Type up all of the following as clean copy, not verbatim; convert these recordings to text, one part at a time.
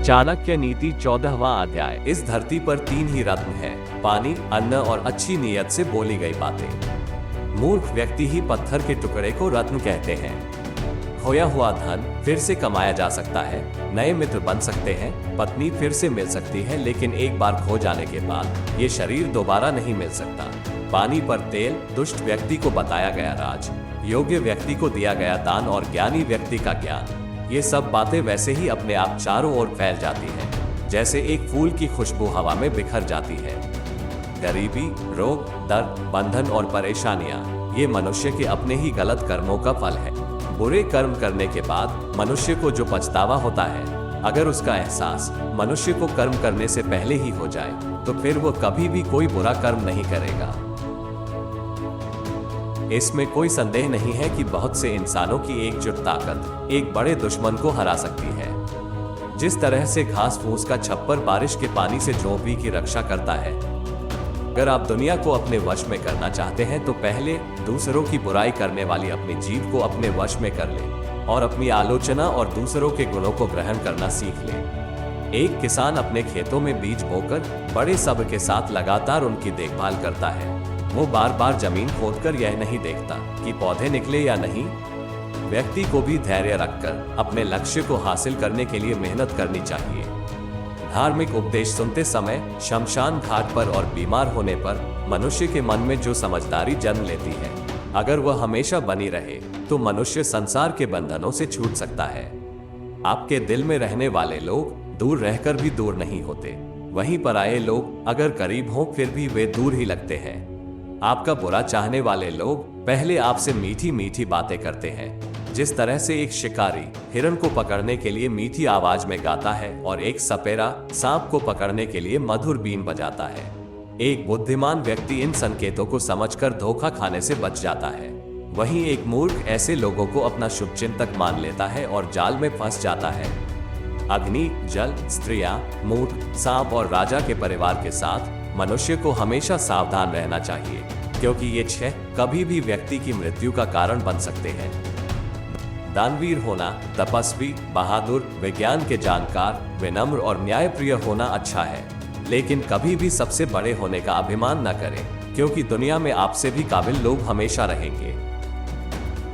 चाणक्य नीति 14वां अध्याय। इस धरती पर 3 ही रत्न हैं, पानी, अन्न और अच्छी नीयत से बोली गई बातें। मूर्ख व्यक्ति ही पत्थर के टुकड़े को रत्न कहते हैं। खोया हुआ धन फिर से कमाया जा सकता है, नए मित्र बन सकते हैं, पत्नी फिर से मिल सकती है, लेकिन एक बार खो जाने के बाद ये शरीर दोबारा नहीं मिल सकता। पानी पर तेल, दुष्ट व्यक्ति को बताया गया राज, योग्य व्यक्ति को दिया गया दान और ज्ञानी व्यक्ति का ज्ञान। ये सब बातें वैसे ही अपने आप चारों ओर फैल जाती हैं, जैसे एक फूल की खुशबू हवा में बिखर जाती है। गरीबी, रोग, दर्द, बंधन और परेशानियां ये मनुष्य के अपने ही गलत कर्मों का फल है। बुरे कर्म करने के बाद मनुष्य को जो पछतावा होता है, अगर उसका एहसास मनुष्य को कर्म करने से पहले ही हो जाए, तो फिर वो कभी भी कोई बुरा कर्म नहीं करेगा। इसमें कोई संदेह नहीं है कि बहुत से इंसानों की एकजुट ताकत एक बड़े दुश्मन को हरा सकती है। जिस तरह से घास फूस का छप्पर बारिश के पानी से झोंपड़ी की रक्षा करता है, अगर आप दुनिया को अपने वश में करना चाहते हैं तो पहले दूसरों की बुराई करने वाली अपनी जीभ को अपने वश में कर ले और अपनी आलोचना और दूसरों के गुणों को ग्रहण करना सीख ले। एक किसान अपने खेतों में बीज बोकर बड़े सब्र के साथ लगातार उनकी देखभाल करता है। वो बार बार जमीन खोदकर यह नहीं देखता कि पौधे निकले या नहीं। व्यक्ति को भी धैर्य रखकर अपने लक्ष्य को हासिल करने के लिए मेहनत करनी चाहिए। धार्मिक उपदेश सुनते समय, शमशान घाट पर और बीमार होने पर मनुष्य के मन में जो समझदारी जन्म लेती है, अगर वह हमेशा बनी रहे तो मनुष्य संसार के बंधनों से छूट सकता है। आपके दिल में रहने वाले लोग दूर रहकर भी दूर नहीं होते, वहीं पर आए लोग अगर करीब हों फिर भी वे दूर ही लगते हैं। आपका बुरा चाहने वाले लोग पहले आपसे मीठी मीठी बातें करते हैं, जिस तरह से एक शिकारी हिरण को पकड़ने के लिए मीठी आवाज में गाता है और एक सपेरा सांप को पकड़ने के लिए मधुर बीन बजाता है। एक बुद्धिमान व्यक्ति इन संकेतों को समझकर धोखा खाने से बच जाता है, वहीं एक मूर्ख ऐसे लोगों को अपना शुभचिंतक मान लेता है और जाल में फंस जाता है। अग्नि, जल, स्त्रियां, मूर्ख, सांप और राजा के परिवार के साथ मनुष्य को हमेशा सावधान रहना चाहिए, क्योंकि ये 6 कभी भी व्यक्ति की मृत्यु का कारण बन सकते हैं। दानवीर होना, तपस्वी, बहादुर, विज्ञान के जानकार, विनम्र और न्यायप्रिय होना अच्छा है, लेकिन कभी भी सबसे बड़े होने का अभिमान न करें, क्योंकि दुनिया में आपसे भी काबिल लोग हमेशा रहेंगे।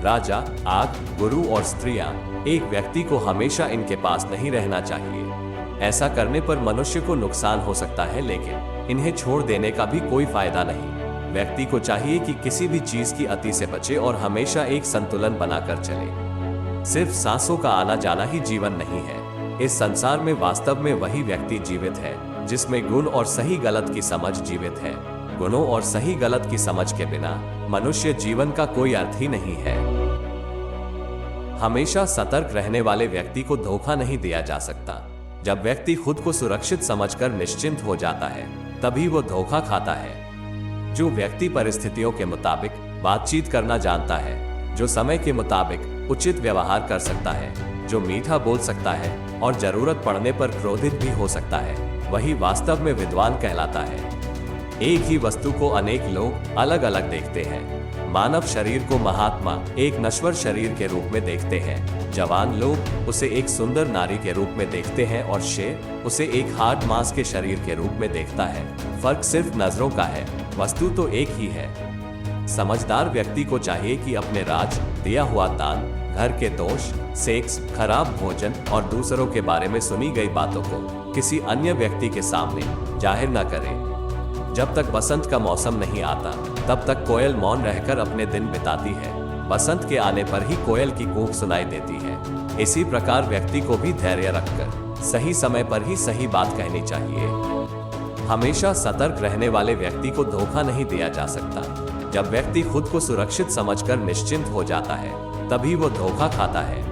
राजा, आग, गुरु और स्त्रियां, एक व्यक्ति को हमेशा इनके पास नहीं रहना चाहिए। ऐसा करने पर मनुष्य को नुकसान हो सकता है, लेकिन इन्हें छोड़ देने का भी कोई फायदा नहीं। व्यक्ति को चाहिए कि किसी भी चीज की अति से बचे और हमेशा एक संतुलन बनाकर चले। सिर्फ सांसों का आना जाना ही जीवन नहीं है। इस संसार में वास्तव में वही व्यक्ति जीवित है जिसमें गुण और सही गलत की समझ जीवित है। गुणों और सही गलत की समझ के बिना मनुष्य जीवन का कोई अर्थ ही नहीं है। हमेशा सतर्क रहने वाले व्यक्ति को धोखा नहीं दिया जा सकता। जब व्यक्ति खुद को सुरक्षित समझकर निश्चिंत हो जाता है, तभी वो धोखा खाता है। जो व्यक्ति परिस्थितियों के मुताबिक बातचीत करना जानता है, जो समय के मुताबिक उचित व्यवहार कर सकता है, जो मीठा बोल सकता है और जरूरत पड़ने पर क्रोधित भी हो सकता है, वही वास्तव में विद्वान कहलाता है। एक ही वस्तु को अनेक लोग अलग अलग देखते हैं। मानव शरीर को महात्मा एक नश्वर शरीर के रूप में देखते हैं, जवान लोग उसे एक सुंदर नारी के रूप में देखते हैं और शेर उसे एक हार्ड मांस के शरीर के रूप में देखता है। फर्क सिर्फ नजरों का है, वस्तु तो एक ही है। समझदार व्यक्ति को चाहिए कि अपने राज, दिया हुआ दान, घर के दोष, सेक्स, खराब भोजन और दूसरों के बारे में सुनी गई बातों को किसी अन्य व्यक्ति के सामने जाहिर न करे। जब तक बसंत का मौसम नहीं आता, तब तक कोयल मौन रहकर अपने दिन बिताती है। बसंत के आने पर ही कोयल की कूक सुनाई देती है। इसी प्रकार व्यक्ति को भी धैर्य रखकर सही समय पर ही सही बात कहनी चाहिए। हमेशा सतर्क रहने वाले व्यक्ति को धोखा नहीं दिया जा सकता। जब व्यक्ति खुद को सुरक्षित समझकर निश्चिंत हो जाता है, तभी वो धोखा खाता है।